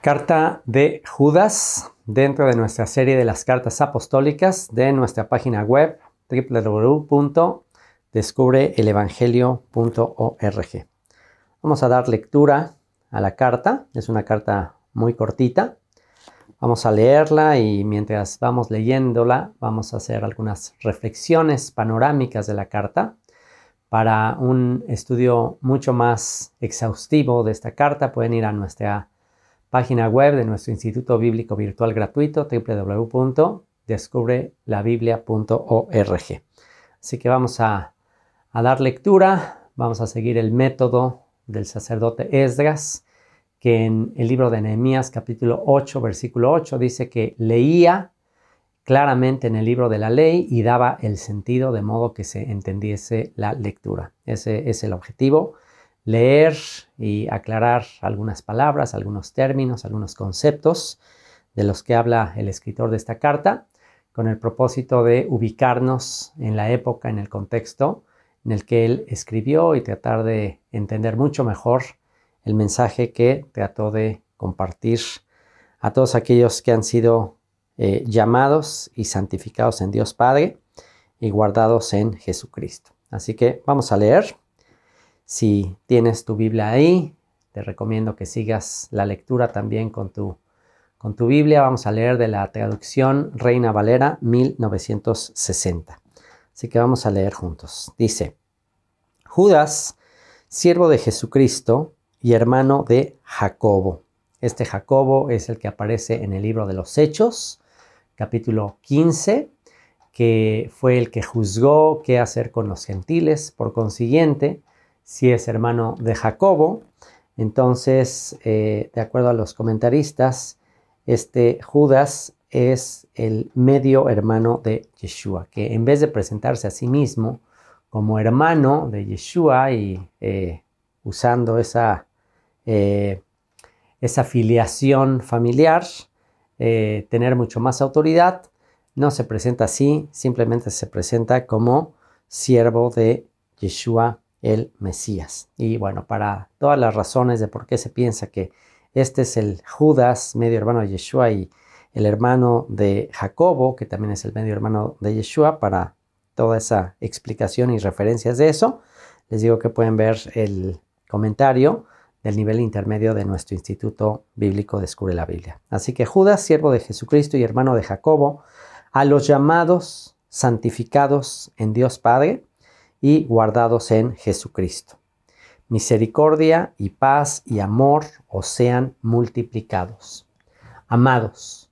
Carta de Judas dentro de nuestra serie de las cartas apostólicas de nuestra página web www.descubreelevangelio.org. Vamos a dar lectura a la carta. Es una carta muy cortita. Vamos a leerla y mientras vamos leyéndola vamos a hacer algunas reflexiones panorámicas de la carta. Para un estudio mucho más exhaustivo de esta carta pueden ir a nuestra página web de nuestro Instituto Bíblico Virtual Gratuito, www.descubrelabiblia.org. Así que vamos a dar lectura, vamos a seguir el método del sacerdote Esdras, que en el libro de Nehemías, capítulo 8, versículo 8, dice que leía claramente en el libro de la ley y daba el sentido de modo que se entendiese la lectura. Ese es el objetivo. Leer y aclarar algunas palabras, algunos términos, algunos conceptos de los que habla el escritor de esta carta, con el propósito de ubicarnos en la época, en el contexto en el que él escribió y tratar de entender mucho mejor el mensaje que trató de compartir a todos aquellos que han sido llamados y santificados en Dios Padre y guardados en Jesucristo. Así que vamos a leer. Si tienes tu Biblia ahí, te recomiendo que sigas la lectura también con tu Biblia. Vamos a leer de la traducción Reina Valera 1960. Así que vamos a leer juntos. Dice: Judas, siervo de Jesucristo y hermano de Jacobo. Este Jacobo es el que aparece en el libro de los Hechos, capítulo 15, que fue el que juzgó qué hacer con los gentiles. Por consiguiente, si es hermano de Jacobo, entonces, de acuerdo a los comentaristas, este Judas es el medio hermano de Yeshua, que en vez de presentarse a sí mismo como hermano de Yeshua y usando esa filiación familiar, tener mucho más autoridad, no se presenta así, simplemente se presenta como siervo de Yeshua el Mesías. Y bueno, para todas las razones de por qué se piensa que este es el Judas, medio hermano de Yeshua, y el hermano de Jacobo, que también es el medio hermano de Yeshua, para toda esa explicación y referencias de eso, les digo que pueden ver el comentario del nivel intermedio de nuestro Instituto Bíblico Descubre la Biblia. Así que Judas, siervo de Jesucristo y hermano de Jacobo, a los llamados, santificados en Dios Padre y guardados en Jesucristo. Misericordia y paz y amor os sean multiplicados. Amados,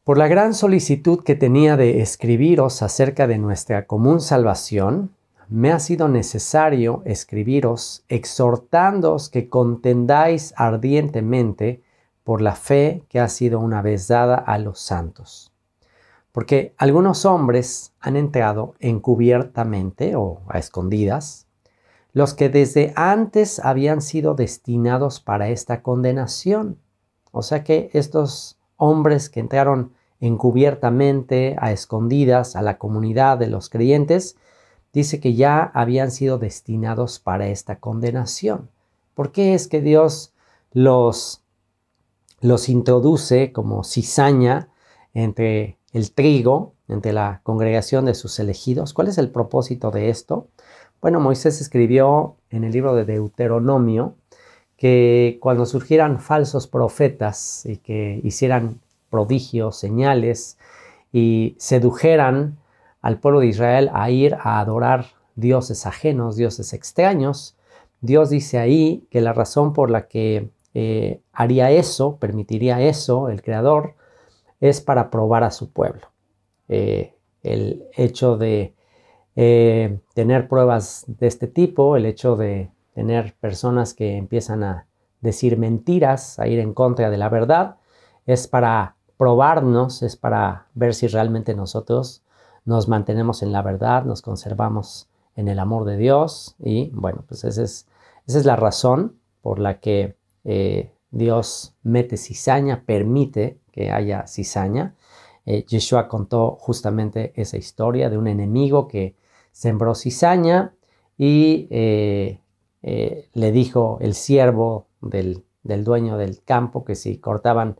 por la gran solicitud que tenía de escribiros acerca de nuestra común salvación, me ha sido necesario escribiros exhortándoos que contendáis ardientemente por la fe que ha sido una vez dada a los santos. Porque algunos hombres han entrado encubiertamente o a escondidas, los que desde antes habían sido destinados para esta condenación. O sea que estos hombres que entraron encubiertamente, a escondidas, a la comunidad de los creyentes, dice que ya habían sido destinados para esta condenación. ¿Por qué es que Dios los introduce como cizaña entre el trigo, entre la congregación de sus elegidos? ¿Cuál es el propósito de esto? Bueno, Moisés escribió en el libro de Deuteronomio que cuando surgieran falsos profetas y que hicieran prodigios, señales y sedujeran al pueblo de Israel a ir a adorar dioses ajenos, dioses extraños, Dios dice ahí que la razón por la que haría eso, permitiría eso, el Creador, es para probar a su pueblo. El hecho de tener pruebas de este tipo, el hecho de tener personas que empiezan a decir mentiras, a ir en contra de la verdad, es para probarnos, es para ver si realmente nosotros nos mantenemos en la verdad, nos conservamos en el amor de Dios. Y bueno, pues esa es la razón por la que Dios mete cizaña, permite que haya cizaña. Yeshua contó justamente esa historia de un enemigo que sembró cizaña y le dijo el siervo del del dueño del campo que si cortaban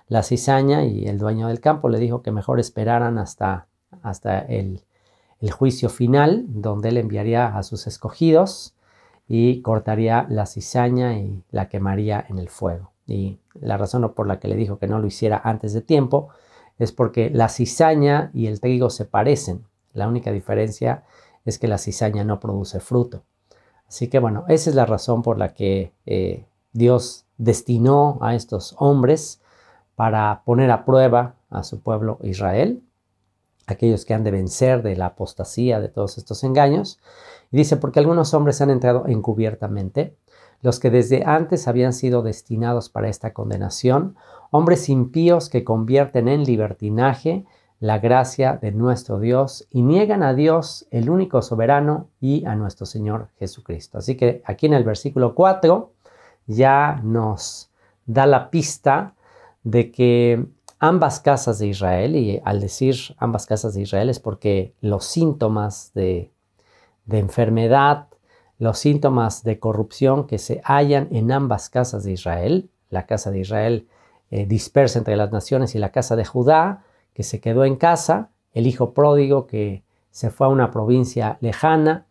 la cizaña, y el dueño del campo le dijo que mejor esperaran hasta el juicio final, donde él enviaría a sus escogidos y cortaría la cizaña y la quemaría en el fuego. Y la razón por la que le dijo que no lo hiciera antes de tiempo es porque la cizaña y el trigo se parecen. La única diferencia es que la cizaña no produce fruto. Así que bueno, esa es la razón por la que Dios destinó a estos hombres para poner a prueba a su pueblo Israel, aquellos que han de vencer de la apostasía, de todos estos engaños. Y dice, porque algunos hombres han entrado encubiertamente, los que desde antes habían sido destinados para esta condenación, hombres impíos que convierten en libertinaje la gracia de nuestro Dios y niegan a Dios, el único soberano, y a nuestro Señor Jesucristo. Así que aquí en el versículo 4 ya nos da la pista de que ambas casas de Israel, y al decir ambas casas de Israel es porque los síntomas de enfermedad, los síntomas de corrupción que se hallan en ambas casas de Israel, la casa de Israel dispersa entre las naciones y la casa de Judá, que se quedó en casa, el hijo pródigo que se fue a una provincia lejana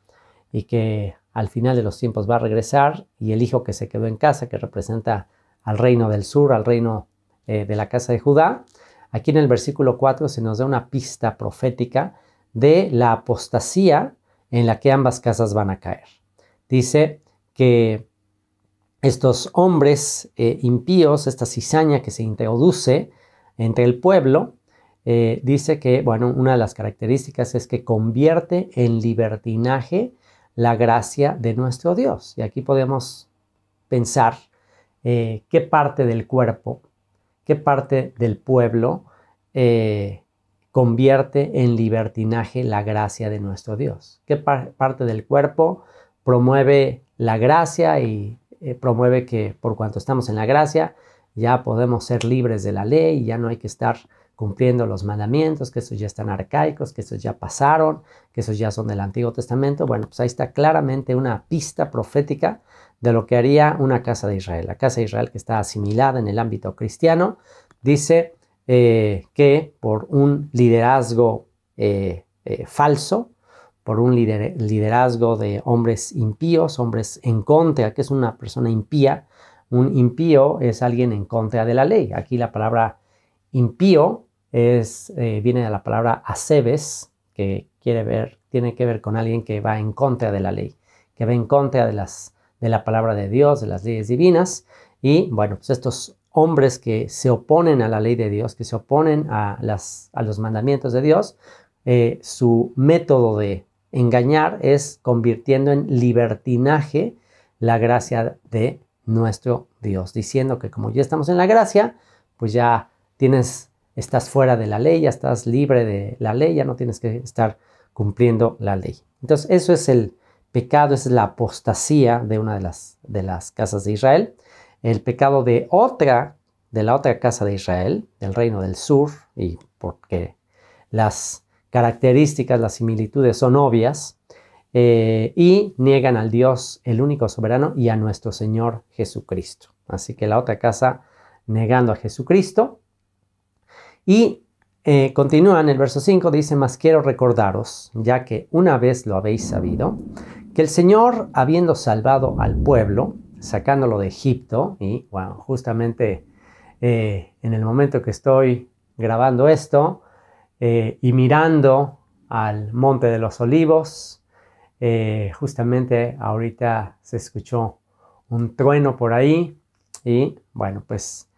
y que al final de los tiempos va a regresar, y el hijo que se quedó en casa, que representa al reino del sur, al reino de la casa de Judá. Aquí en el versículo 4 se nos da una pista profética de la apostasía en la que ambas casas van a caer. Dice que estos hombres impíos, esta cizaña que se introduce entre el pueblo, dice que, bueno, una de las características es que convierte en libertinaje la gracia de nuestro Dios. Y aquí podemos pensar qué parte del cuerpo, qué parte del pueblo convierte en libertinaje la gracia de nuestro Dios. ¿Qué parte del cuerpo promueve la gracia y promueve que por cuanto estamos en la gracia ya podemos ser libres de la ley y ya no hay que estar cumpliendo los mandamientos, que esos ya están arcaicos, que esos ya pasaron, que esos ya son del Antiguo Testamento? Bueno, pues ahí está claramente una pista profética de lo que haría una casa de Israel. La casa de Israel, que está asimilada en el ámbito cristiano, dice que por un liderazgo falso, por un liderazgo de hombres impíos, hombres en contra. ¿Qué es una persona impía? Un impío es alguien en contra de la ley. Aquí la palabra impío viene de la palabra asebes, que tiene que ver con alguien que va en contra de la ley, que va en contra de la palabra de Dios, de las leyes divinas. Y bueno, pues estos hombres que se oponen a la ley de Dios, que se oponen a los mandamientos de Dios, su método de engañar es convirtiendo en libertinaje la gracia de nuestro Dios, diciendo que como ya estamos en la gracia, pues ya estás fuera de la ley, ya estás libre de la ley, ya no tienes que estar cumpliendo la ley. Entonces eso es el pecado, esa es la apostasía de una de las casas de Israel. El pecado de la otra casa de Israel, del reino del sur, y porque las características, las similitudes son obvias, y niegan al Dios, el único soberano, y a nuestro Señor Jesucristo. Así que la otra casa negando a Jesucristo. Y continúa en el verso 5, dice, mas quiero recordaros, ya que una vez lo habéis sabido, que el Señor, habiendo salvado al pueblo, sacándolo de Egipto, y bueno, justamente en el momento que estoy grabando esto, y mirando al Monte de los Olivos, justamente ahorita se escuchó un trueno por ahí, y bueno, pues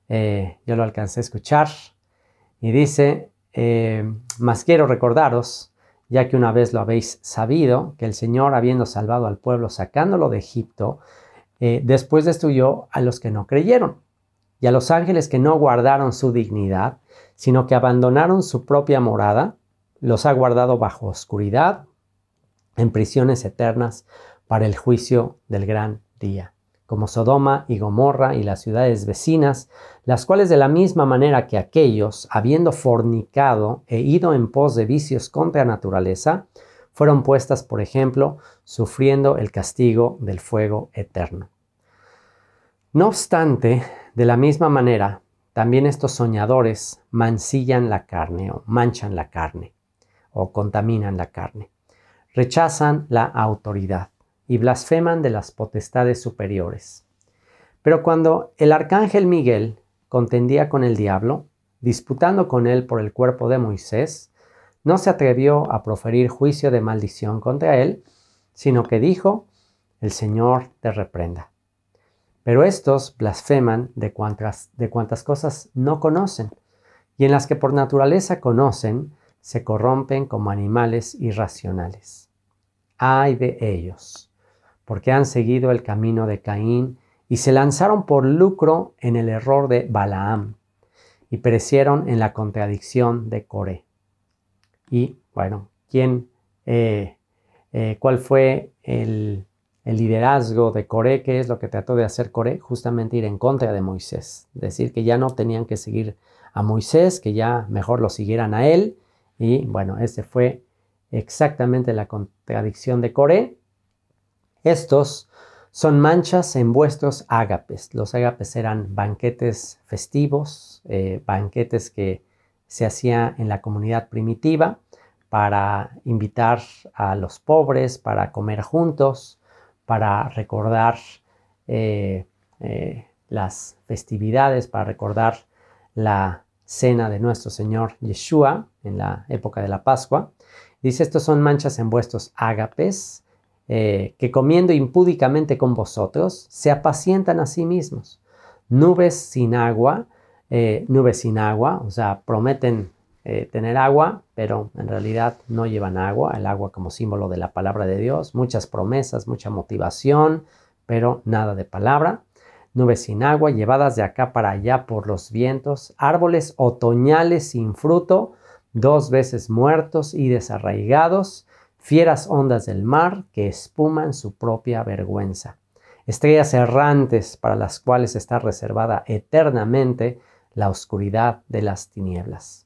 yo lo alcancé a escuchar, y dice, mas quiero recordaros, ya que una vez lo habéis sabido, que el Señor, habiendo salvado al pueblo, sacándolo de Egipto, después destruyó a los que no creyeron, y a los ángeles que no guardaron su dignidad, sino que abandonaron su propia morada, los ha guardado bajo oscuridad, en prisiones eternas, para el juicio del gran día, como Sodoma y Gomorra y las ciudades vecinas, las cuales de la misma manera que aquellos, habiendo fornicado e ido en pos de vicios contra naturaleza, fueron puestas, por ejemplo, sufriendo el castigo del fuego eterno. No obstante, de la misma manera, también estos soñadores mancillan la carne o manchan la carne o contaminan la carne. Rechazan la autoridad y blasfeman de las potestades superiores. Pero cuando el arcángel Miguel contendía con el diablo, disputando con él por el cuerpo de Moisés, no se atrevió a proferir juicio de maldición contra él, sino que dijo: el Señor te reprenda. Pero estos blasfeman de cuantas cosas no conocen, y en las que por naturaleza conocen, se corrompen como animales irracionales. ¡Ay de ellos! Porque han seguido el camino de Caín y se lanzaron por lucro en el error de Balaam y perecieron en la contradicción de Coré. Y bueno, ¿cuál fue el liderazgo de Coré? ¿Qué es lo que trató de hacer Coré? Justamente ir en contra de Moisés. Decir que ya no tenían que seguir a Moisés, que ya mejor lo siguieran a él. Y bueno, ese fue exactamente la contradicción de Coré. Estos son manchas en vuestros ágapes. Los ágapes eran banquetes festivos, banquetes que se hacía en la comunidad primitiva para invitar a los pobres, para comer juntos, para recordar las festividades, para recordar la cena de nuestro Señor Yeshua en la época de la Pascua. Dice: estos son manchas en vuestros ágapes, que comiendo impúdicamente con vosotros, se apacientan a sí mismos. Nubes sin agua, o sea, prometen tener agua, pero en realidad no llevan agua, el agua como símbolo de la palabra de Dios, muchas promesas, mucha motivación, pero nada de palabra. Nubes sin agua, llevadas de acá para allá por los vientos, árboles otoñales sin fruto, 2 veces muertos y desarraigados, fieras ondas del mar que espuman su propia vergüenza, estrellas errantes para las cuales está reservada eternamente la oscuridad de las tinieblas.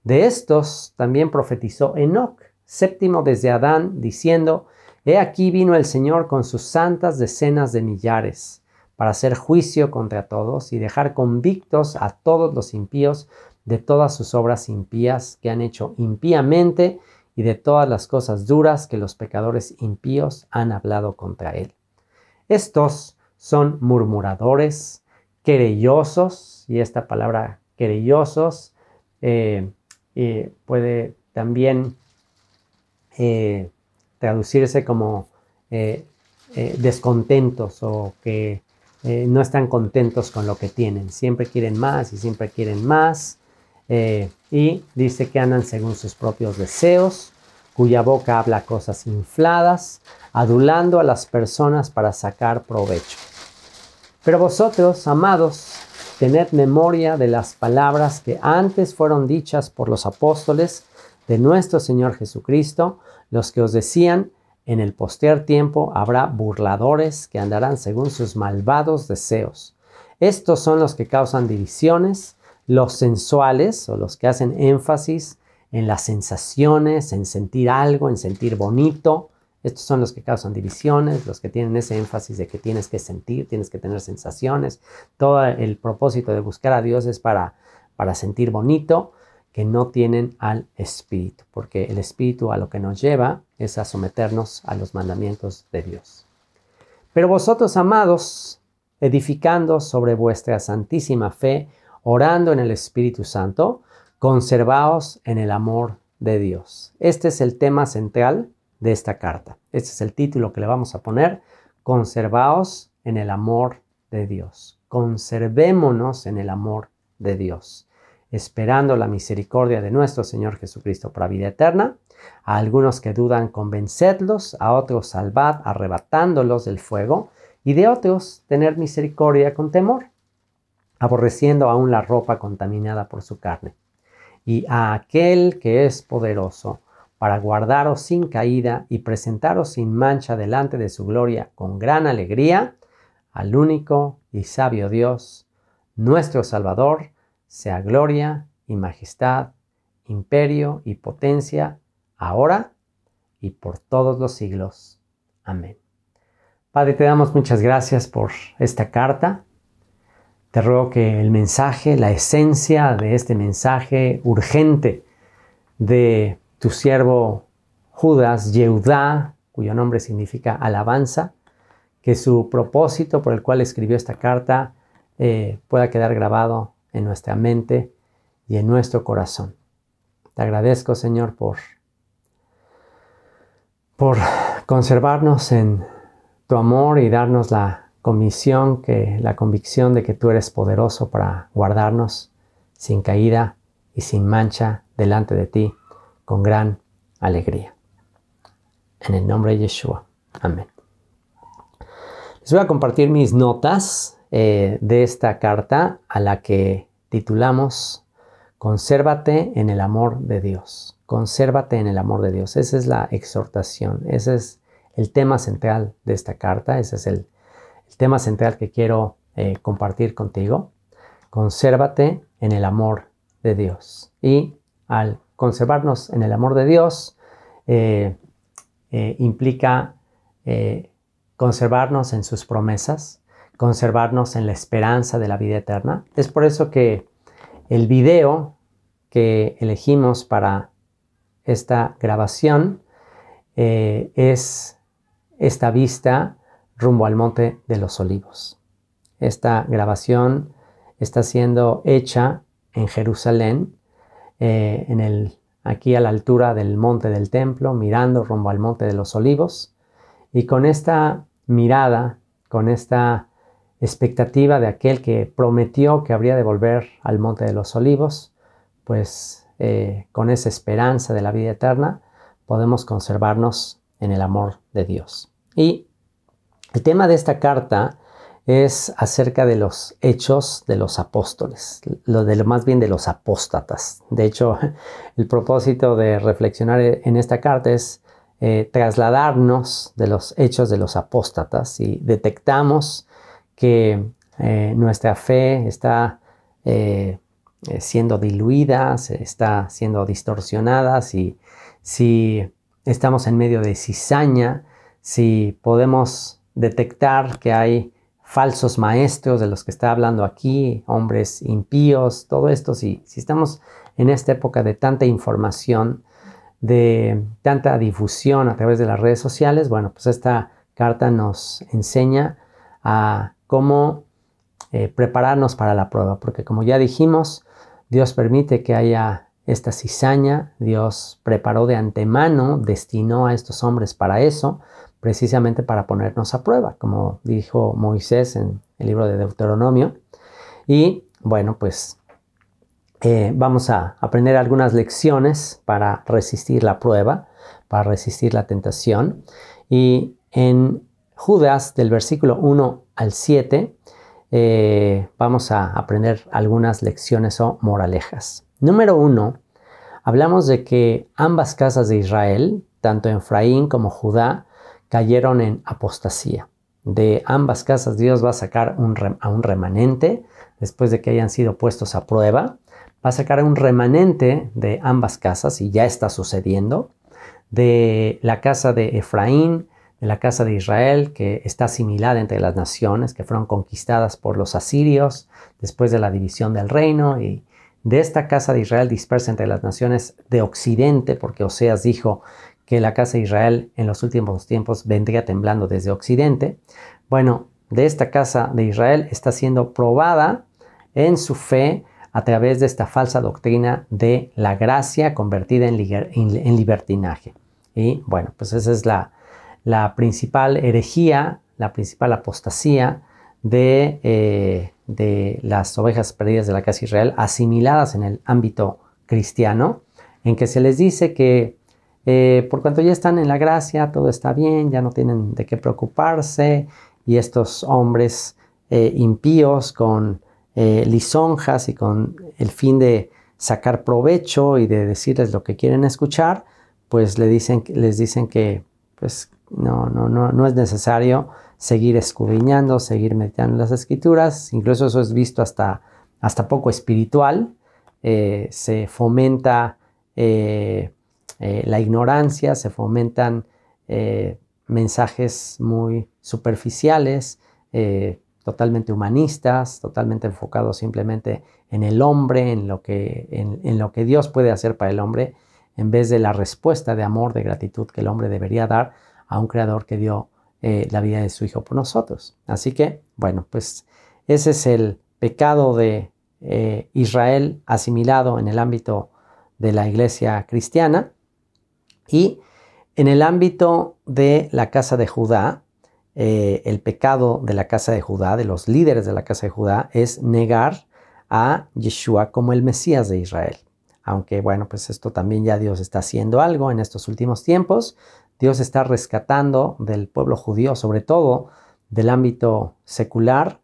De estos también profetizó Enoc, séptimo desde Adán, diciendo: he aquí vino el Señor con sus santas decenas de millares, para hacer juicio contra todos y dejar convictos a todos los impíos de todas sus obras impías que han hecho impíamente y de todas las cosas duras que los pecadores impíos han hablado contra él. Estos son murmuradores, querellosos, y esta palabra querellosos puede también traducirse como descontentos o que no están contentos con lo que tienen. Siempre quieren más y siempre quieren más. Y dice que andan según sus propios deseos, cuya boca habla cosas infladas, adulando a las personas para sacar provecho. Pero vosotros, amados, tened memoria de las palabras que antes fueron dichas por los apóstoles de nuestro Señor Jesucristo, los que os decían: en el postrer tiempo habrá burladores que andarán según sus malvados deseos. Estos son los que causan divisiones, los sensuales, o los que hacen énfasis en las sensaciones, en sentir algo, en sentir bonito. Estos son los que causan divisiones, los que tienen ese énfasis de que tienes que sentir, tienes que tener sensaciones. Todo el propósito de buscar a Dios es para sentir bonito, que no tienen al Espíritu, porque el Espíritu a lo que nos lleva es a someternos a los mandamientos de Dios. Pero vosotros, amados, edificando sobre vuestra santísima fe, orando en el Espíritu Santo, conservaos en el amor de Dios. Este es el tema central de esta carta. Este es el título que le vamos a poner: conservaos en el amor de Dios. Conservémonos en el amor de Dios, esperando la misericordia de nuestro Señor Jesucristo para vida eterna. A algunos que dudan, convencedlos; a otros salvad, arrebatándolos del fuego; y de otros tener misericordia con temor, aborreciendo aún la ropa contaminada por su carne. Y a aquel que es poderoso para guardaros sin caída y presentaros sin mancha delante de su gloria con gran alegría, al único y sabio Dios, nuestro Salvador, sea gloria y majestad, imperio y potencia, ahora y por todos los siglos. Amén. Padre, te damos muchas gracias por esta carta. Te ruego que el mensaje, la esencia de este mensaje urgente de tu siervo Judas, Yehudá, cuyo nombre significa alabanza, que su propósito por el cual escribió esta carta pueda quedar grabado en nuestra mente y en nuestro corazón. Te agradezco, Señor, por conservarnos en tu amor y darnos la convicción de que tú eres poderoso para guardarnos sin caída y sin mancha delante de ti con gran alegría. En el nombre de Yeshua. Amén. Les voy a compartir mis notas de esta carta a la que titulamos Consérvate en el amor de Dios. Consérvate en el amor de Dios. Esa es la exhortación. Ese es el tema central de esta carta. Ese es el tema central que quiero compartir contigo. Consérvate en el amor de Dios. Y al conservarnos en el amor de Dios implica conservarnos en sus promesas, conservarnos en la esperanza de la vida eterna. Es por eso que el video que elegimos para esta grabación es esta vista rumbo al Monte de los Olivos. Esta grabación está siendo hecha en Jerusalén, aquí a la altura del Monte del Templo, mirando rumbo al Monte de los Olivos. Y con esta mirada, con esta expectativa de aquel que prometió que habría de volver al Monte de los Olivos, pues con esa esperanza de la vida eterna, podemos conservarnos en el amor de Dios. Y el tema de esta carta es acerca de los hechos de los apóstoles, más bien de los apóstatas. De hecho, el propósito de reflexionar en esta carta es trasladarnos de los hechos de los apóstatas y detectamos que nuestra fe está siendo diluida, está siendo distorsionada, si estamos en medio de cizaña, si podemos detectar que hay falsos maestros de los que está hablando aquí, hombres impíos, todo esto, si estamos en esta época de tanta información, de tanta difusión a través de las redes sociales, bueno, pues esta carta nos enseña a cómo prepararnos para la prueba, porque como ya dijimos, Dios permite que haya esta cizaña, Dios preparó de antemano, destinó a estos hombres para eso, precisamente para ponernos a prueba, como dijo Moisés en el libro de Deuteronomio. Y bueno, pues vamos a aprender algunas lecciones para resistir la prueba, para resistir la tentación. Y en Judas, del versículo 1 al 7, vamos a aprender algunas lecciones o moralejas. Número 1, hablamos de que ambas casas de Israel, tanto Efraín como Judá, cayeron en apostasía. De ambas casas Dios va a sacar a un remanente, después de que hayan sido puestos a prueba. Va a sacar a un remanente de ambas casas, y ya está sucediendo, de la casa de Efraín, de la casa de Israel, que está asimilada entre las naciones, que fueron conquistadas por los asirios después de la división del reino, y de esta casa de Israel dispersa entre las naciones de Occidente, porque Oseas dijo que la casa de Israel en los últimos tiempos vendría temblando desde Occidente. Bueno, de esta casa de Israel está siendo probada en su fe a través de esta falsa doctrina de la gracia convertida en libertinaje. Y bueno, pues esa es la principal herejía, la principal apostasía de las ovejas perdidas de la casa de Israel, asimiladas en el ámbito cristiano, en que se les dice que por cuanto ya están en la gracia, todo está bien, ya no tienen de qué preocuparse, y estos hombres impíos con lisonjas y con el fin de sacar provecho y de decirles lo que quieren escuchar, pues les dicen que pues no es necesario seguir escudriñando, seguir meditando en las escrituras. Incluso eso es visto hasta poco espiritual. Se fomenta la ignorancia, se fomentan mensajes muy superficiales, totalmente humanistas, totalmente enfocados simplemente en el hombre, en lo que Dios puede hacer para el hombre, en vez de la respuesta de amor, de gratitud que el hombre debería dar a un creador que dio la vida de su Hijo por nosotros. Así que, bueno, pues ese es el pecado de Israel asimilado en el ámbito de la iglesia cristiana. Y en el ámbito de la casa de Judá, el pecado de la casa de Judá, de los líderes de la casa de Judá, es negar a Yeshua como el Mesías de Israel. Aunque bueno, pues esto también ya Dios está haciendo algo en estos últimos tiempos. Dios está rescatando del pueblo judío, sobre todo del ámbito secular,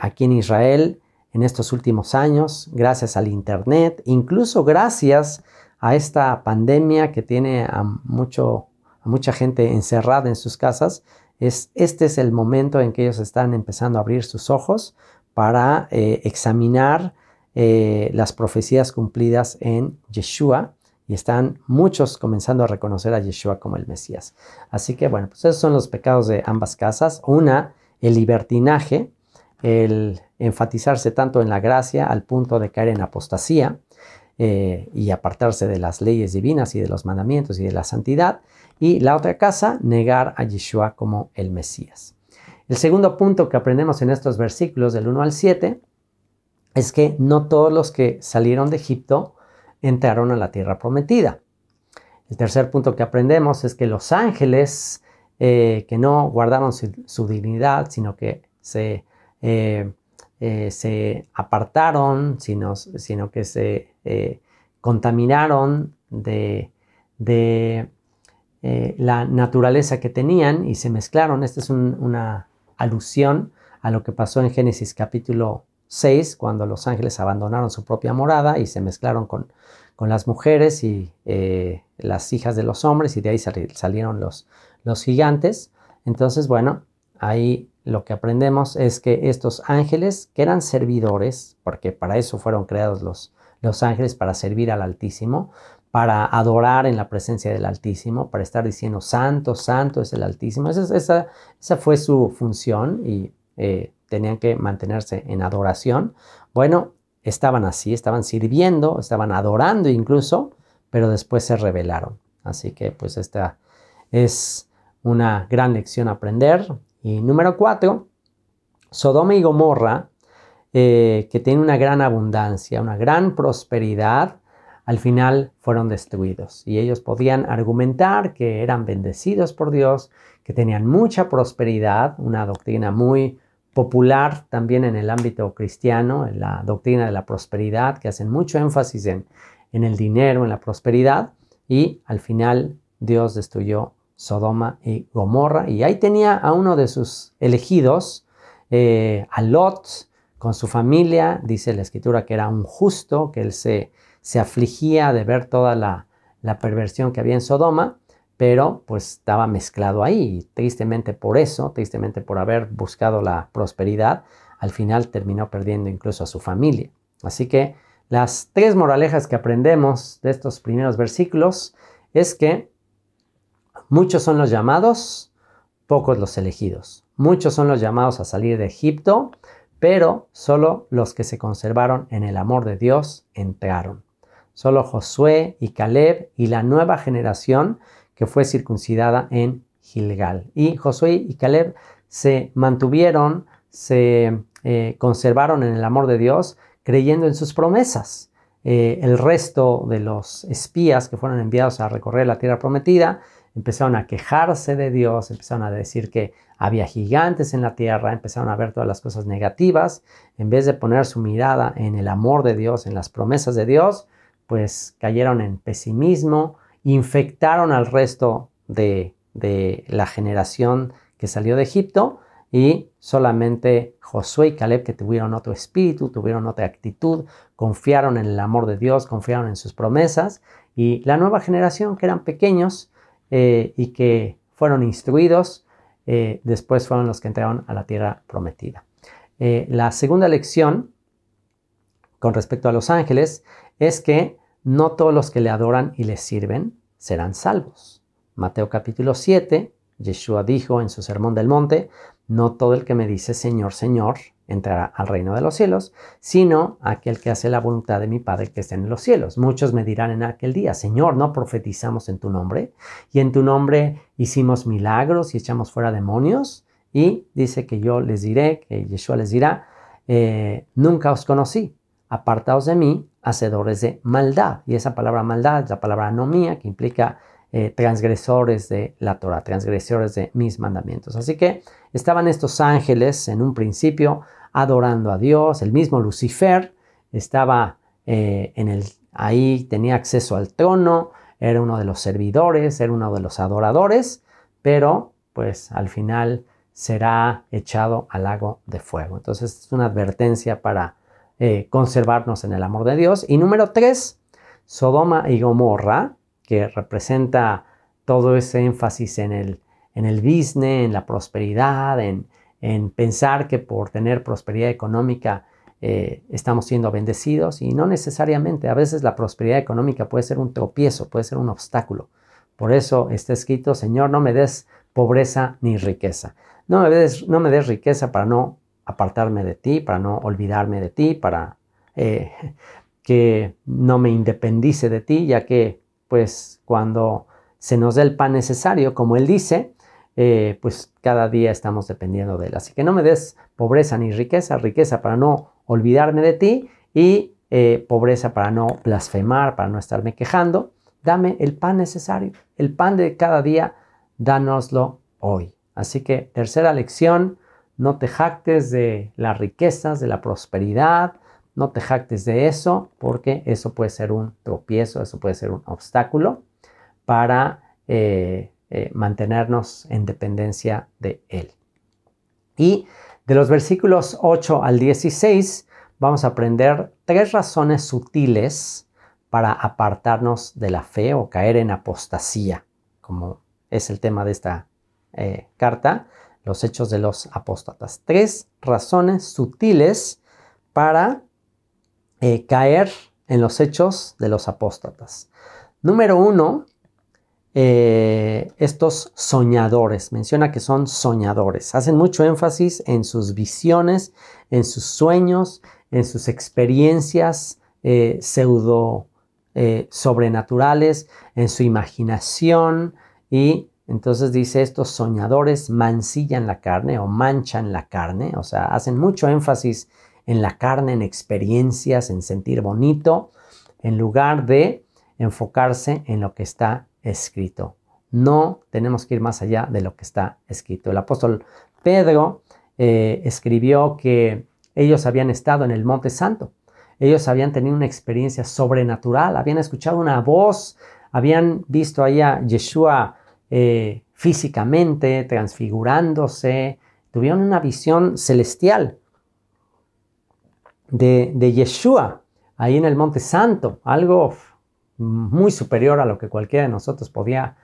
aquí en Israel, en estos últimos años, gracias al Internet, incluso gracias a esta pandemia que tiene a mucha gente encerrada en sus casas. Este es el momento en que ellos están empezando a abrir sus ojos para examinar las profecías cumplidas en Yeshua, y están muchos comenzando a reconocer a Yeshua como el Mesías. Así que bueno, pues esos son los pecados de ambas casas. Una, el libertinaje, el enfatizarse tanto en la gracia al punto de caer en apostasía y apartarse de las leyes divinas y de los mandamientos y de la santidad. Y la otra casa, negar a Yeshua como el Mesías. El segundo punto que aprendemos en estos versículos del 1 al 7 es que no todos los que salieron de Egipto entraron a la tierra prometida. El tercer punto que aprendemos es que los ángeles que no guardaron su dignidad, sino que se apartaron, sino que se contaminaron de la naturaleza que tenían y se mezclaron. Esta es una alusión a lo que pasó en Génesis capítulo 6, cuando los ángeles abandonaron su propia morada y se mezclaron con las mujeres y las hijas de los hombres, y de ahí salieron los gigantes. Entonces, bueno, ahí lo que aprendemos es que estos ángeles, que eran servidores, porque para eso fueron creados los ángeles, para servir al Altísimo, para adorar en la presencia del Altísimo, para estar diciendo santo, santo es el Altísimo. Esa fue su función, y tenían que mantenerse en adoración. Bueno, estaban así, estaban sirviendo, estaban adorando incluso, pero después se rebelaron. Así que pues esta es una gran lección a aprender. Y número 4, Sodoma y Gomorra, que tienen una gran abundancia, una gran prosperidad, al final fueron destruidos. Y ellos podían argumentar que eran bendecidos por Dios, que tenían mucha prosperidad, una doctrina muy popular también en el ámbito cristiano, en la doctrina de la prosperidad, que hacen mucho énfasis en el dinero, en la prosperidad, y al final Dios destruyó Sodoma y Gomorra, y ahí tenía a uno de sus elegidos, a Lot, con su familia. Dice la Escritura que era un justo, que él se afligía de ver toda la perversión que había en Sodoma, pero pues estaba mezclado ahí, y tristemente por eso, tristemente por haber buscado la prosperidad, al final terminó perdiendo incluso a su familia. Así que las 3 moralejas que aprendemos de estos primeros versículos es que muchos son los llamados, pocos los elegidos. Muchos son los llamados a salir de Egipto, pero solo los que se conservaron en el amor de Dios entraron. Solo Josué y Caleb y la nueva generación que fue circuncidada en Gilgal. Y Josué y Caleb se mantuvieron, se conservaron en el amor de Dios, creyendo en sus promesas. El resto de los espías que fueron enviados a recorrer la tierra prometida empezaron a quejarse de Dios, empezaron a decir que había gigantes en la tierra, empezaron a ver todas las cosas negativas. En vez de poner su mirada en el amor de Dios, en las promesas de Dios, pues cayeron en pesimismo, infectaron al resto de la generación que salió de Egipto, y solamente Josué y Caleb, que tuvieron otro espíritu, tuvieron otra actitud, confiaron en el amor de Dios, confiaron en sus promesas, y la nueva generación, que eran pequeños y que fueron instruidos, después fueron los que entraron a la tierra prometida. La segunda lección con respecto a los ángeles es que no todos los que le adoran y le sirven serán salvos. Mateo capítulo 7, Yeshua dijo en su Sermón del Monte, no todo el que me dice Señor, Señor, entrará al reino de los cielos, sino aquel que hace la voluntad de mi Padre que está en los cielos. Muchos me dirán en aquel día, Señor, ¿no profetizamos en tu nombre? Y en tu nombre hicimos milagros y echamos fuera demonios. Y dice que yo les diré, que Yeshua les dirá, nunca os conocí, apartaos de mí, hacedores de maldad. Y esa palabra maldad es la palabra anomía, que implica transgresores de la Torah, transgresores de mis mandamientos. Así que estaban estos ángeles en un principio adorando a Dios. El mismo Lucifer estaba ahí, tenía acceso al trono, era uno de los servidores, era uno de los adoradores, pero pues al final será echado al lago de fuego. Entonces es una advertencia para conservarnos en el amor de Dios. Y número 3, Sodoma y Gomorra, que representa todo ese énfasis en el business, en la prosperidad, en pensar que por tener prosperidad económica estamos siendo bendecidos, y no necesariamente. A veces la prosperidad económica puede ser un tropiezo, puede ser un obstáculo. Por eso está escrito, Señor, no me des pobreza ni riqueza. No me des riqueza para no apartarme de ti, para no olvidarme de ti, para que no me independice de ti, ya que pues cuando se nos dé el pan necesario, como Él dice, pues cada día estamos dependiendo de Él. Así que no me des pobreza ni riqueza, riqueza para no olvidarme de ti y pobreza para no blasfemar, para no estarme quejando. Dame el pan necesario, el pan de cada día, dánoslo hoy. Así que tercera lección, no te jactes de las riquezas, de la prosperidad. No te jactes de eso, porque eso puede ser un tropiezo, eso puede ser un obstáculo para mantenernos en dependencia de Él. Y de los versículos 8 al 16 vamos a aprender 3 razones sutiles para apartarnos de la fe o caer en apostasía, como es el tema de esta carta, los hechos de los apóstatas. 3 razones sutiles para caer en los hechos de los apóstatas. Número 1, estos soñadores. Menciona que son soñadores. Hacen mucho énfasis en sus visiones, en sus sueños, en sus experiencias sobrenaturales, en su imaginación. Y entonces dice, estos soñadores mancillan la carne o manchan la carne. O sea, hacen mucho énfasis en la carne, en experiencias, en sentir bonito, en lugar de enfocarse en lo que está escrito. No tenemos que ir más allá de lo que está escrito. El apóstol Pedro escribió que ellos habían estado en el Monte Santo. Ellos habían tenido una experiencia sobrenatural, habían escuchado una voz, habían visto ahí a Yeshua físicamente, transfigurándose, tuvieron una visión celestial de Yeshua ahí en el Monte Santo, algo muy superior a lo que cualquiera de nosotros podía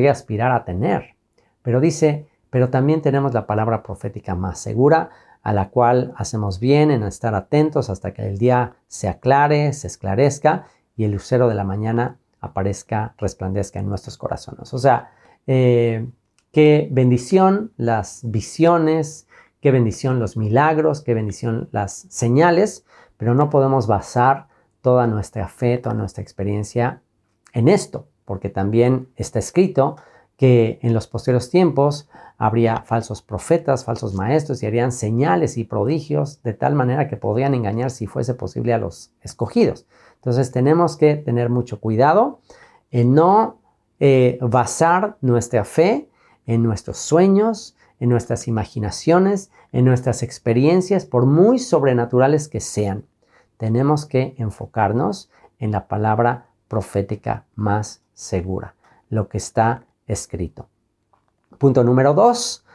aspirar a tener. Pero dice, pero también tenemos la palabra profética más segura, a la cual hacemos bien en estar atentos hasta que el día se aclare, se esclarezca y el lucero de la mañana aparezca, resplandezca en nuestros corazones. O sea, qué bendición las visiones, qué bendición los milagros, qué bendición las señales, pero no podemos basar toda nuestra fe, toda nuestra experiencia en esto, porque también está escrito que en los posteriores tiempos habría falsos profetas, falsos maestros y harían señales y prodigios de tal manera que podrían engañar, si fuese posible, a los escogidos. Entonces tenemos que tener mucho cuidado en no basar nuestra fe en nuestros sueños, en nuestras imaginaciones, en nuestras experiencias, por muy sobrenaturales que sean. Tenemos que enfocarnos en la palabra profética más segura, lo que está escrito. Punto número 2,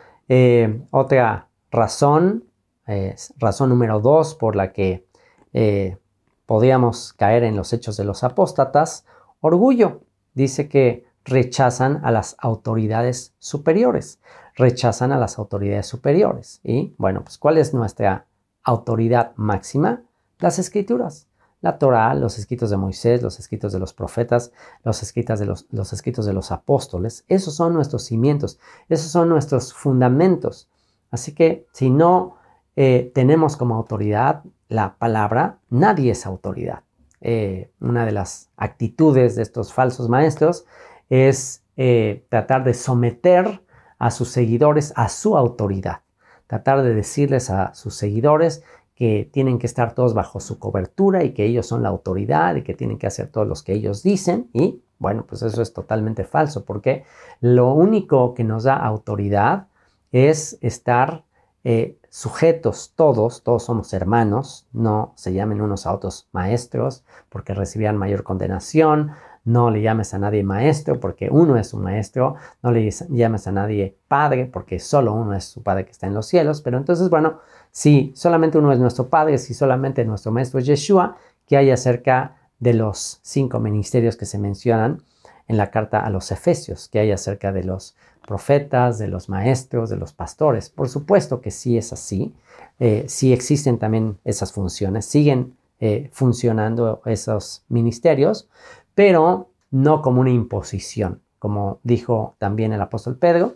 otra razón, razón número 2 por la que podíamos caer en los hechos de los apóstatas, orgullo. Dice que rechazan a las autoridades superiores. Rechazan a las autoridades superiores. Y bueno, pues ¿cuál es nuestra autoridad máxima? Las Escrituras. La Torá, los escritos de Moisés, los escritos de los profetas, los escritos de los apóstoles. Esos son nuestros cimientos, esos son nuestros fundamentos. Así que si no tenemos como autoridad la palabra, nadie es autoridad. Una de las actitudes de estos falsos maestros es tratar de someter a sus seguidores a su autoridad. Tratar de decirles a sus seguidores que tienen que estar todos bajo su cobertura y que ellos son la autoridad y que tienen que hacer todos los que ellos dicen. Y bueno, pues eso es totalmente falso, porque lo único que nos da autoridad es estar sujetos todos somos hermanos, no se llamen unos a otros maestros porque recibían mayor condenación. No le llames a nadie maestro porque uno es un maestro. No le llames a nadie padre porque solo uno es su padre que está en los cielos. Pero entonces, bueno, si solamente uno es nuestro padre, si solamente nuestro maestro es Yeshua, ¿qué hay acerca de los 5 ministerios que se mencionan en la carta a los Efesios? ¿Qué hay acerca de los profetas, de los maestros, de los pastores? Por supuesto que sí es así. Sí existen también esas funciones. Siguen funcionando esos ministerios, pero no como una imposición, como dijo también el apóstol Pedro,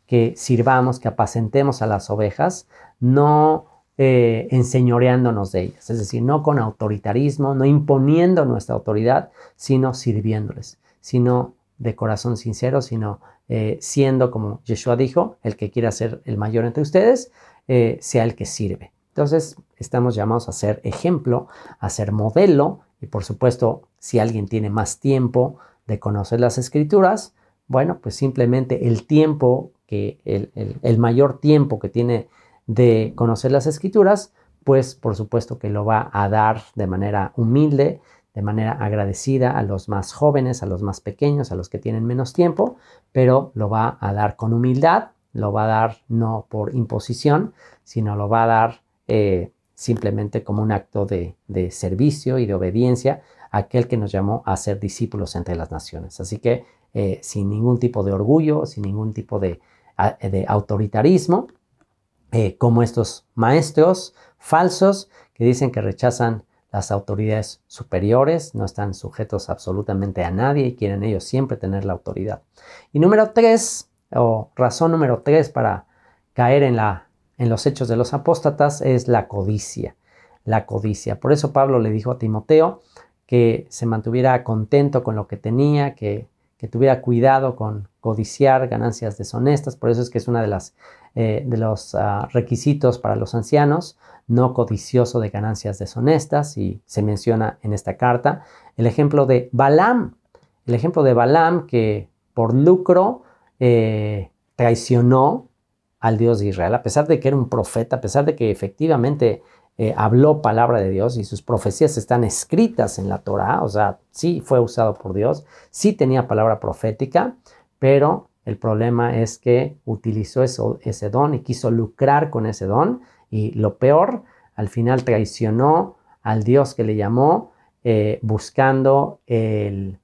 que sirvamos, que apacentemos a las ovejas, no enseñoreándonos de ellas, es decir, no con autoritarismo, no imponiendo nuestra autoridad, sino sirviéndoles, sino de corazón sincero, sino siendo, como Yeshua dijo, el que quiera ser el mayor entre ustedes, sea el que sirve. Entonces, estamos llamados a ser ejemplo, a ser modelo. Y por supuesto, si alguien tiene más tiempo de conocer las Escrituras, bueno, pues simplemente el tiempo, el mayor tiempo que tiene de conocer las Escrituras, pues por supuesto que lo va a dar de manera humilde, de manera agradecida a los más jóvenes, a los más pequeños, a los que tienen menos tiempo, pero lo va a dar con humildad, lo va a dar no por imposición, sino lo va a dar simplemente como un acto de servicio y de obediencia a aquel que nos llamó a ser discípulos entre las naciones. Así que sin ningún tipo de orgullo, sin ningún tipo de autoritarismo, como estos maestros falsos que dicen que rechazan las autoridades superiores, no están sujetos absolutamente a nadie y quieren ellos siempre tener la autoridad. Y número 3, o razón número 3 para caer en los hechos de los apóstatas es la codicia. La codicia. Por eso Pablo le dijo a Timoteo que se mantuviera contento con lo que tenía, que tuviera cuidado con codiciar ganancias deshonestas. Por eso es que es una de los requisitos para los ancianos, no codicioso de ganancias deshonestas, y se menciona en esta carta el ejemplo de Balaam. El ejemplo de Balaam, que por lucro traicionó al Dios de Israel, a pesar de que era un profeta, a pesar de que efectivamente habló palabra de Dios y sus profecías están escritas en la Torá, o sea, sí fue usado por Dios, sí tenía palabra profética, pero el problema es que utilizó ese don y quiso lucrar con ese don, y lo peor, al final traicionó al Dios que le llamó, buscando el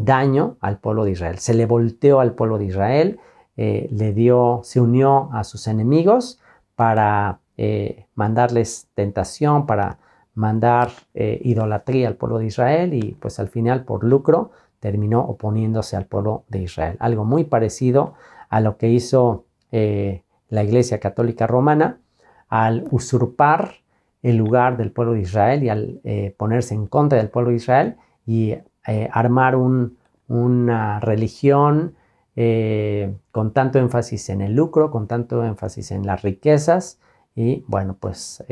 daño al pueblo de Israel. Se le volteó al pueblo de Israel, se unió a sus enemigos para mandarles tentación, para mandar idolatría al pueblo de Israel, y pues al final por lucro terminó oponiéndose al pueblo de Israel. Algo muy parecido a lo que hizo la Iglesia Católica Romana al usurpar el lugar del pueblo de Israel y al ponerse en contra del pueblo de Israel y armar una religión con tanto énfasis en el lucro, con tanto énfasis en las riquezas y, bueno, pues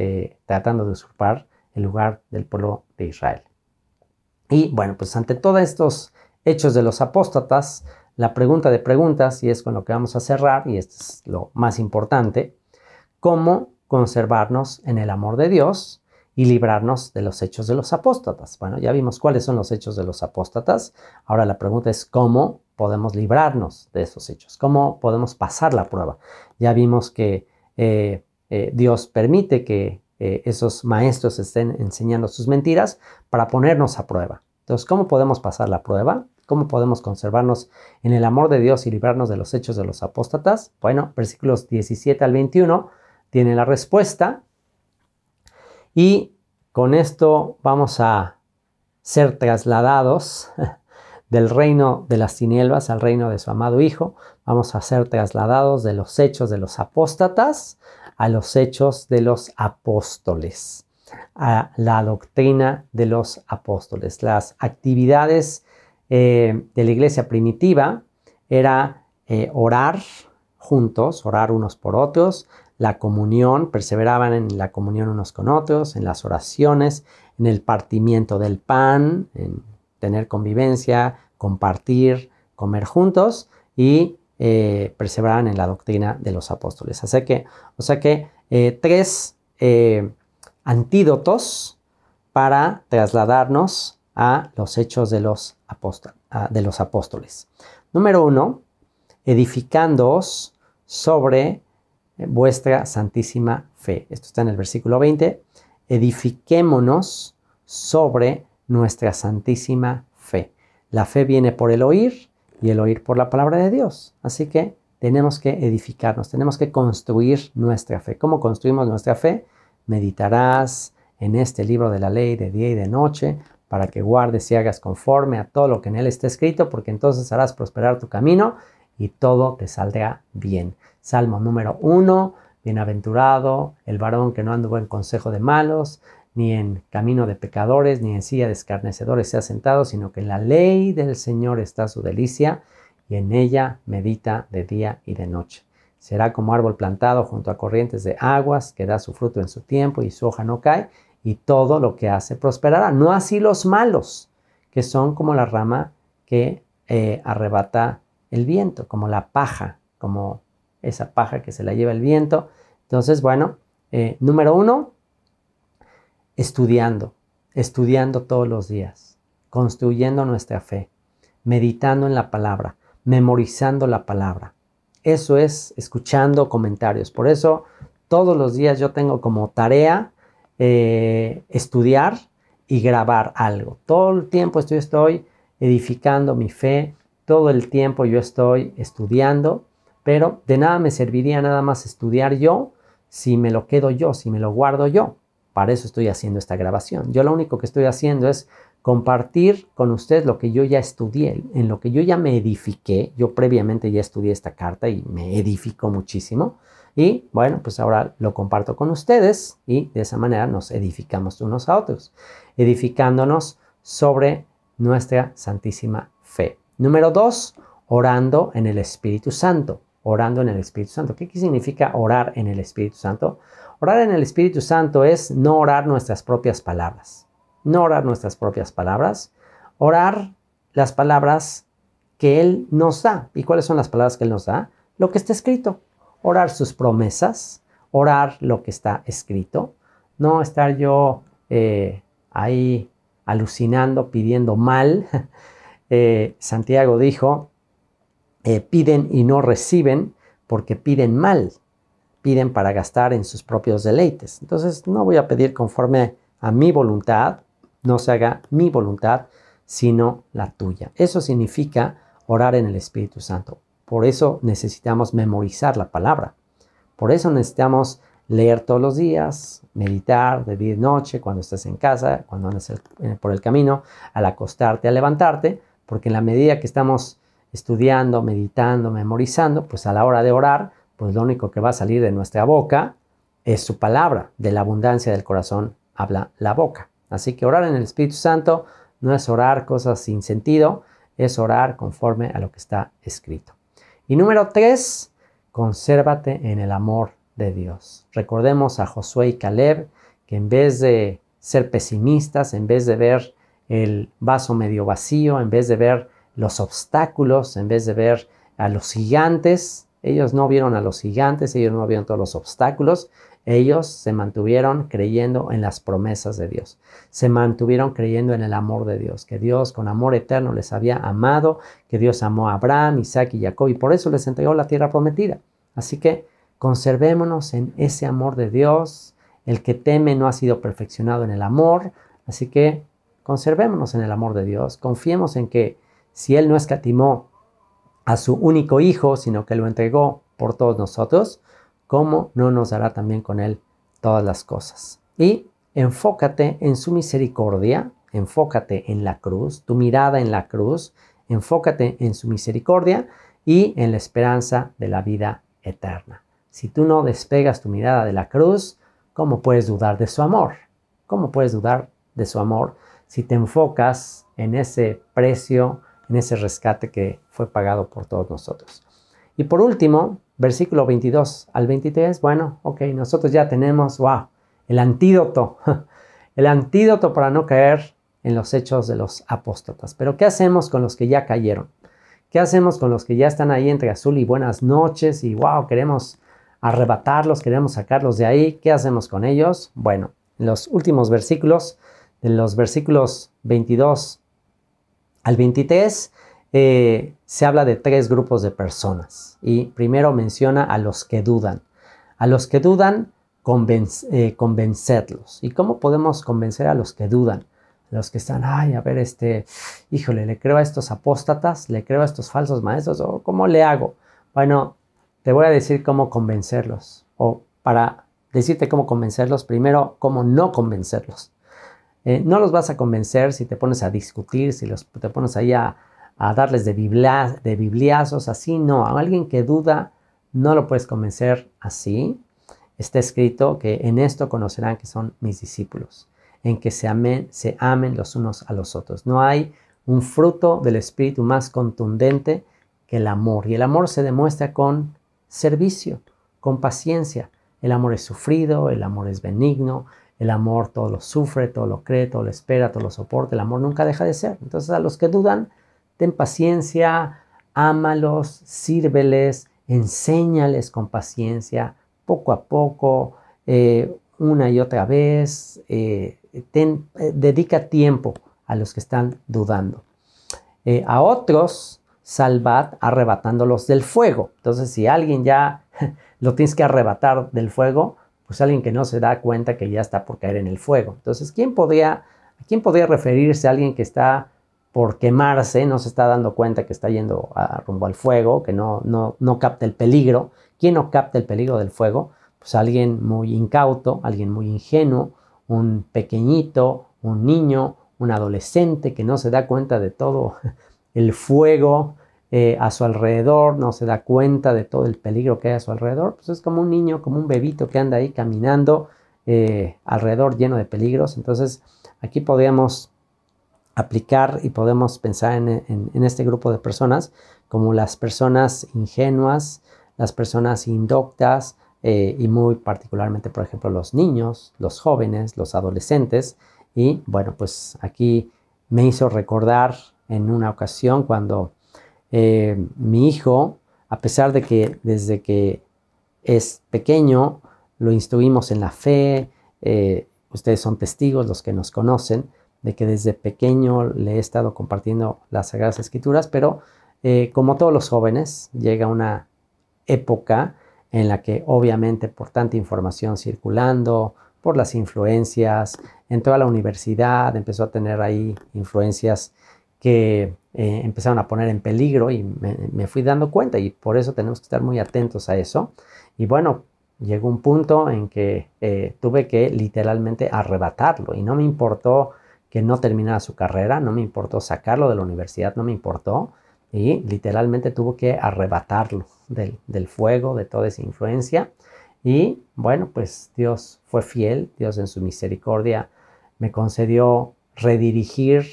tratando de usurpar el lugar del pueblo de Israel. Y, bueno, pues ante todos estos hechos de los apóstatas, la pregunta de preguntas, y es con lo que vamos a cerrar, y esto es lo más importante: ¿cómo conservarnos en el amor de Dios y librarnos de los hechos de los apóstatas? Bueno, ya vimos cuáles son los hechos de los apóstatas. Ahora la pregunta es cómo podemos librarnos de esos hechos, cómo podemos pasar la prueba. Ya vimos que Dios permite que esos maestros estén enseñando sus mentiras para ponernos a prueba. Entonces, ¿cómo podemos pasar la prueba? ¿Cómo podemos conservarnos en el amor de Dios y librarnos de los hechos de los apóstatas? Bueno, versículos 17 al 21 tiene la respuesta. Y con esto vamos a ser trasladados del reino de las tinieblas al reino de su amado Hijo. Vamos a ser trasladados de los hechos de los apóstatas a los hechos de los apóstoles, a la doctrina de los apóstoles. Las actividades de la iglesia primitiva era orar juntos, orar unos por otros, la comunión, perseveraban en la comunión unos con otros, en las oraciones, en el partimiento del pan, en tener convivencia, compartir, comer juntos y perseveraban en la doctrina de los apóstoles. O sea que tres antídotos para trasladarnos a los hechos de los apóstoles. Número 1, edificándoos sobre vuestra santísima fe. Esto está en el versículo 20. Edifiquémonos sobre nuestra santísima fe. La fe viene por el oír y el oír por la palabra de Dios. Así que tenemos que edificarnos, tenemos que construir nuestra fe. ¿Cómo construimos nuestra fe? Meditarás en este libro de la ley de día y de noche para que guardes y hagas conforme a todo lo que en él está escrito, porque entonces harás prosperar tu camino y todo te saldrá bien. Salmo número 1, bienaventurado el varón que no anduvo en consejo de malos, ni en camino de pecadores, ni en silla de escarnecedores se ha sentado, sino que en la ley del Señor está su delicia, y en ella medita de día y de noche. Será como árbol plantado junto a corrientes de aguas, que da su fruto en su tiempo y su hoja no cae, y todo lo que hace prosperará. No así los malos, que son como la rama que arrebata el viento, como la paja, como esa paja que se la lleva el viento. Entonces, bueno, número 1, estudiando todos los días, construyendo nuestra fe, meditando en la palabra, memorizando la palabra. Eso es escuchando comentarios. Por eso todos los días yo tengo como tarea estudiar y grabar algo. Todo el tiempo yo estoy edificando mi fe, todo el tiempo yo estoy estudiando, pero de nada me serviría nada más estudiar yo si me lo quedo yo, si me lo guardo yo. Para eso estoy haciendo esta grabación. Yo lo único que estoy haciendo es compartir con ustedes lo que yo ya estudié, en lo que yo ya me edifiqué. Yo previamente ya estudié esta carta y me edificó muchísimo. Y bueno, pues ahora lo comparto con ustedes y de esa manera nos edificamos unos a otros, edificándonos sobre nuestra santísima fe. Número 2, orando en el Espíritu Santo. Orando en el Espíritu Santo. ¿Qué significa orar en el Espíritu Santo? Orar en el Espíritu Santo es no orar nuestras propias palabras. No orar nuestras propias palabras. Orar las palabras que Él nos da. ¿Y cuáles son las palabras que Él nos da? Lo que está escrito. Orar sus promesas. Orar lo que está escrito. No estar yo ahí alucinando, pidiendo mal. Santiago dijo, piden y no reciben porque piden mal. Piden para gastar en sus propios deleites. Entonces no voy a pedir conforme a mi voluntad, no se haga mi voluntad, sino la tuya. Eso significa orar en el Espíritu Santo. Por eso necesitamos memorizar la palabra. Por eso necesitamos leer todos los días, meditar de día y noche, cuando estés en casa, cuando andas por el camino, al acostarte, al levantarte, porque en la medida que estamos estudiando, meditando, memorizando, pues a la hora de orar, pues lo único que va a salir de nuestra boca es su palabra. De la abundancia del corazón habla la boca. Así que orar en el Espíritu Santo no es orar cosas sin sentido, es orar conforme a lo que está escrito. Y número 3, consérvate en el amor de Dios. Recordemos a Josué y Caleb, que en vez de ser pesimistas, en vez de ver el vaso medio vacío, en vez de ver los obstáculos, en vez de ver a los gigantes, ellos no vieron a los gigantes, ellos no vieron todos los obstáculos, ellos se mantuvieron creyendo en las promesas de Dios, se mantuvieron creyendo en el amor de Dios, que Dios con amor eterno les había amado, que Dios amó a Abraham, Isaac y Jacob y por eso les entregó la tierra prometida. Así que conservémonos en ese amor de Dios. El que teme no ha sido perfeccionado en el amor, así que conservémonos en el amor de Dios, confiemos en que si Él no escatimó a su único Hijo, sino que lo entregó por todos nosotros, ¿cómo no nos dará también con Él todas las cosas? Y enfócate en su misericordia, enfócate en la cruz, tu mirada en la cruz, enfócate en su misericordia y en la esperanza de la vida eterna. Si tú no despegas tu mirada de la cruz, ¿cómo puedes dudar de su amor? ¿Cómo puedes dudar de su amor si te enfocas en ese precio, en ese rescate que fue pagado por todos nosotros? Y por último, versículo 22 al 23, bueno, ok, nosotros ya tenemos, wow, el antídoto para no caer en los hechos de los apóstatas. Pero ¿qué hacemos con los que ya cayeron? ¿Qué hacemos con los que ya están ahí entre azul y buenas noches y wow, queremos arrebatarlos, queremos sacarlos de ahí? ¿Qué hacemos con ellos? Bueno, en los últimos versículos, de los versículos 22 al 23, se habla de 3 grupos de personas. Y primero menciona a los que dudan. A los que dudan, convencerlos. ¿Y cómo podemos convencer a los que dudan? Los que están, ay, a ver, híjole, ¿le creo a estos apóstatas? ¿Le creo a estos falsos maestros? ¿O cómo le hago? Bueno, te voy a decir cómo convencerlos. O para decirte cómo convencerlos, primero, cómo no convencerlos. No los vas a convencer si te pones a discutir, si te pones ahí a darles de bibliazos, así no. A alguien que duda no lo puedes convencer así. Está escrito que en esto conocerán que son mis discípulos, en que se amen los unos a los otros. No hay un fruto del Espíritu más contundente que el amor. Y el amor se demuestra con servicio, con paciencia. El amor es sufrido, el amor es benigno, el amor todo lo sufre, todo lo cree, todo lo espera, todo lo soporta. El amor nunca deja de ser. Entonces a los que dudan, ten paciencia, ámalos, sírveles, enséñales con paciencia, poco a poco, una y otra vez. Dedica tiempo a los que están dudando. A otros, salvad arrebatándolos del fuego. Entonces, si alguien ya lo tienes que arrebatar del fuego, pues alguien que no se da cuenta que ya está por caer en el fuego. Entonces, ¿a quién podría referirse a alguien que está por quemarse, no se está dando cuenta que está yendo rumbo al fuego, que no capta el peligro? ¿Quién no capta el peligro del fuego? Pues alguien muy incauto, alguien muy ingenuo, un pequeñito, un niño, un adolescente que no se da cuenta de todo el fuego a su alrededor, no se da cuenta de todo el peligro que hay a su alrededor. Pues es como un niño, como un bebito que anda ahí caminando alrededor lleno de peligros. Entonces aquí podríamos aplicar y podemos pensar en este grupo de personas como las personas ingenuas, las personas indoctas, y muy particularmente, por ejemplo, los niños, los jóvenes, los adolescentes. Y bueno, pues aquí me hizo recordar en una ocasión cuando mi hijo, a pesar de que desde que es pequeño lo instruimos en la fe, ustedes son testigos, los que nos conocen, de que desde pequeño le he estado compartiendo las Sagradas Escrituras, pero como todos los jóvenes, llega una época en la que obviamente por tanta información circulando, por las influencias, entró a la universidad, empezó a tener ahí influencias que empezaron a poner en peligro y me fui dando cuenta, y por eso tenemos que estar muy atentos a eso. Y bueno, llegó un punto en que tuve que literalmente arrebatarlo, y no me importó que no terminara su carrera, no me importó sacarlo de la universidad, no me importó, y literalmente tuvo que arrebatarlo del fuego, de toda esa influencia. Y bueno, pues Dios fue fiel, Dios en su misericordia me concedió redirigir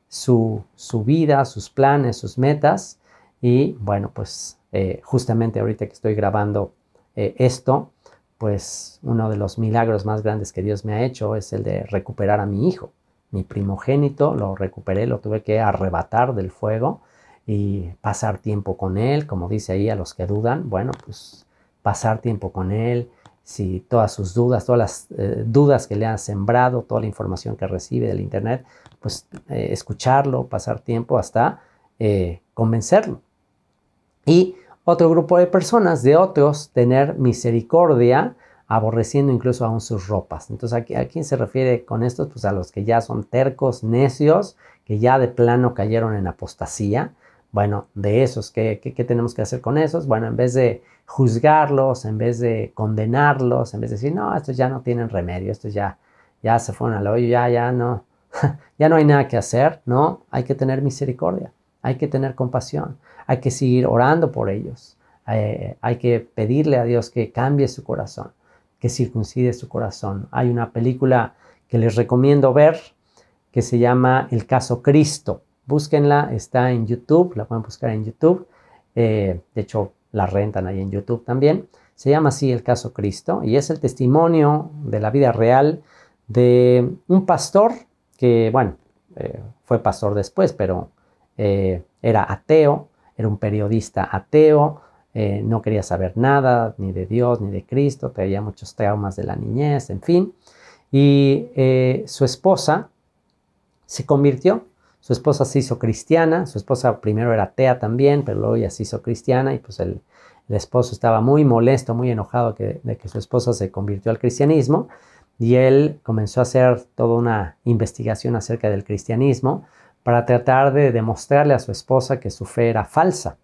su vida, sus planes, sus metas. Y bueno, pues justamente ahorita que estoy grabando esto, pues uno de los milagros más grandes que Dios me ha hecho es el de recuperar a mi hijo. Mi primogénito lo recuperé, lo tuve que arrebatar del fuego y pasar tiempo con él, como dice ahí a los que dudan. Bueno, pues pasar tiempo con él, si todas sus dudas, todas las dudas que le han sembrado, toda la información que recibe del internet, pues escucharlo, pasar tiempo hasta convencerlo. Y otro grupo de personas, de otros, tener misericordia, aborreciendo incluso aún sus ropas. Entonces, ¿a quién se refiere con esto? Pues a los que ya son tercos, necios, que ya de plano cayeron en apostasía. Bueno, de esos, ¿qué tenemos que hacer con esos? Bueno, en vez de juzgarlos, en vez de condenarlos, en vez de decir, no, estos ya no tienen remedio, estos ya ya se fueron al hoyo, ya no, ya no hay nada que hacer, ¿no? Hay que tener misericordia, hay que tener compasión, hay que seguir orando por ellos, hay que pedirle a Dios que cambie su corazón, que circuncide su corazón. Hay una película que les recomiendo ver que se llama El Caso Cristo. Búsquenla, está en YouTube, la pueden buscar en YouTube. De hecho, la rentan ahí en YouTube también. Se llama así El Caso Cristo y es el testimonio de la vida real de un pastor que, bueno, fue pastor después, pero era ateo, era un periodista ateo, no quería saber nada ni de Dios ni de Cristo, traía muchos traumas de la niñez, en fin. Y su esposa se convirtió. Su esposa se hizo cristiana. Su esposa primero era atea también, pero luego ya se hizo cristiana y pues el esposo estaba muy molesto, muy enojado de que su esposa se convirtió al cristianismo y él comenzó a hacer toda una investigación acerca del cristianismo para tratar de demostrarle a su esposa que su fe era falsa.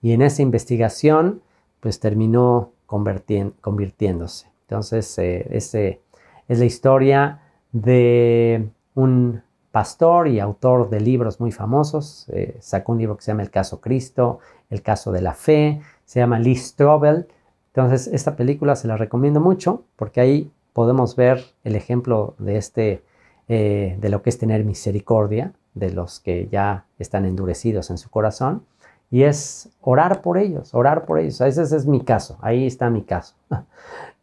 Y en esa investigación pues terminó convirtiéndose. Entonces es la historia de un pastor y autor de libros muy famosos. Sacó un libro que se llama El Caso Cristo, El Caso de la Fe, se llama Lee Strobel. Entonces esta película se la recomiendo mucho porque ahí podemos ver el ejemplo de de lo que es tener misericordia de los que ya están endurecidos en su corazón y es orar por ellos, orar por ellos. Ese es mi caso, ahí está mi caso.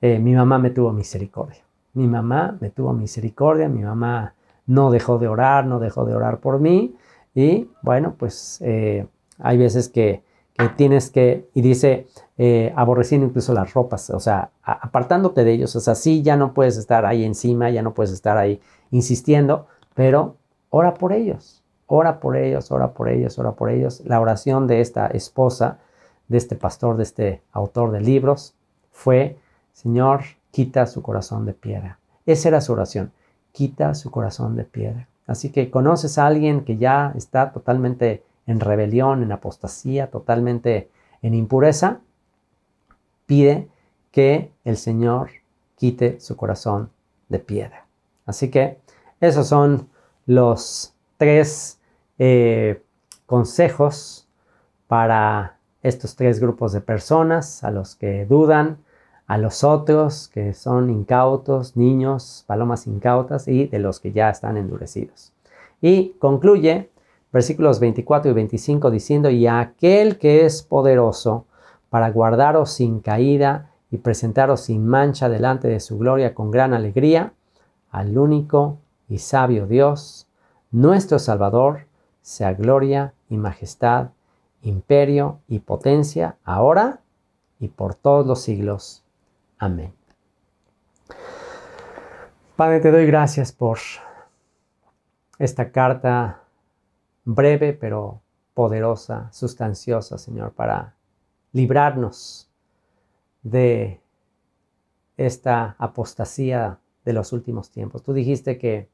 Mi mamá me tuvo misericordia, mi mamá me tuvo misericordia, mi mamá no dejó de orar, no dejó de orar por mí y bueno, pues hay veces que tienes que, y dice, aborreciendo incluso las ropas, o sea, apartándote de ellos, o sea, sí, ya no puedes estar ahí encima, ya no puedes estar ahí insistiendo, pero ora por ellos, ora por ellos, ora por ellos, ora por ellos. La oración de esta esposa, de este pastor, de este autor de libros, fue, Señor, quita su corazón de piedra. Esa era su oración, quita su corazón de piedra. Así que conoces a alguien que ya está totalmente en rebelión, en apostasía, totalmente en impureza, pide que el Señor quite su corazón de piedra. Así que esos son los 3 consejos para estos 3 grupos de personas, a los que dudan, a los otros que son incautos, niños, palomas incautas y de los que ya están endurecidos. Y concluye versículos 24 y 25 diciendo, y a aquel que es poderoso para guardaros sin caída y presentaros sin mancha delante de su gloria con gran alegría, al único y sabio Dios, nuestro Salvador, sea gloria y majestad, imperio y potencia, ahora y por todos los siglos. Amén. Padre, te doy gracias por esta carta breve pero poderosa, sustanciosa, Señor, para librarnos de esta apostasía de los últimos tiempos. Tú dijiste que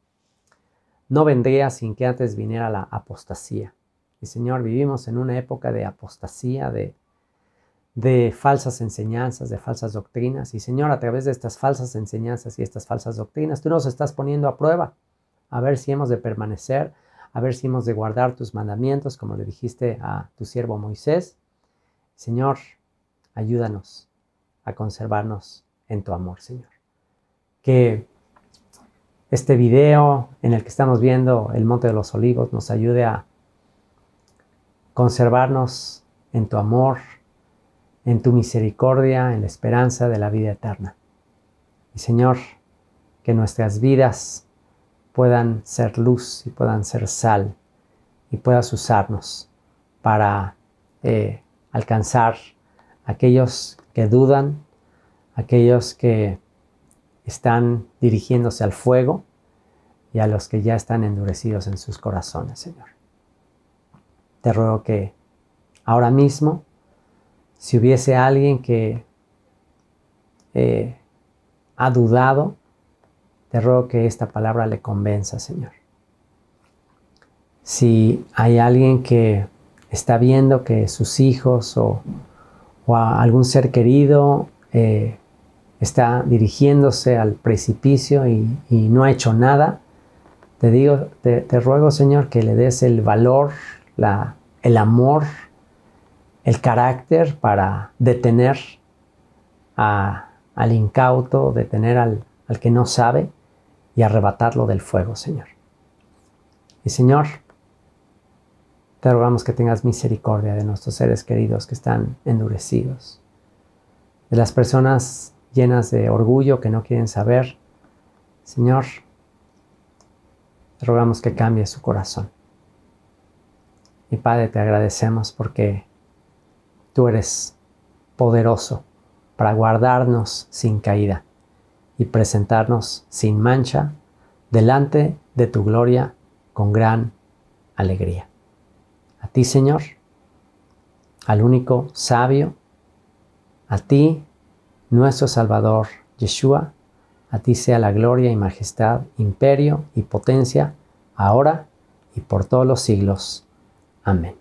no vendría sin que antes viniera la apostasía. Y Señor, vivimos en una época de apostasía, de falsas enseñanzas, de falsas doctrinas. Y Señor, a través de estas falsas enseñanzas y estas falsas doctrinas, tú nos estás poniendo a prueba, a ver si hemos de permanecer, a ver si hemos de guardar tus mandamientos, como le dijiste a tu siervo Moisés. Señor, ayúdanos a conservarnos en tu amor, Señor. Que este video en el que estamos viendo el Monte de los Olivos nos ayude a conservarnos en tu amor, en tu misericordia, en la esperanza de la vida eterna. Y Señor, que nuestras vidas puedan ser luz y puedan ser sal y puedas usarnos para alcanzar a aquellos que dudan, aquellos que están dirigiéndose al fuego y a los que ya están endurecidos en sus corazones, Señor. Te ruego que ahora mismo, si hubiese alguien que ha dudado, te ruego que esta palabra le convenza, Señor. Si hay alguien que está viendo que sus hijos o a algún ser querido está dirigiéndose al precipicio y no ha hecho nada, te ruego, Señor, que le des el valor, el amor, el carácter para detener al incauto, detener al que no sabe y arrebatarlo del fuego, Señor. Y Señor, te rogamos que tengas misericordia de nuestros seres queridos que están endurecidos, de las personas llenas de orgullo que no quieren saber. Señor, te rogamos que cambie su corazón. Y Padre, te agradecemos porque tú eres poderoso para guardarnos sin caída y presentarnos sin mancha delante de tu gloria con gran alegría. A ti, Señor, al único sabio, a ti, nuestro Salvador, Yeshua, a ti sea la gloria y majestad, imperio y potencia, ahora y por todos los siglos. Amén.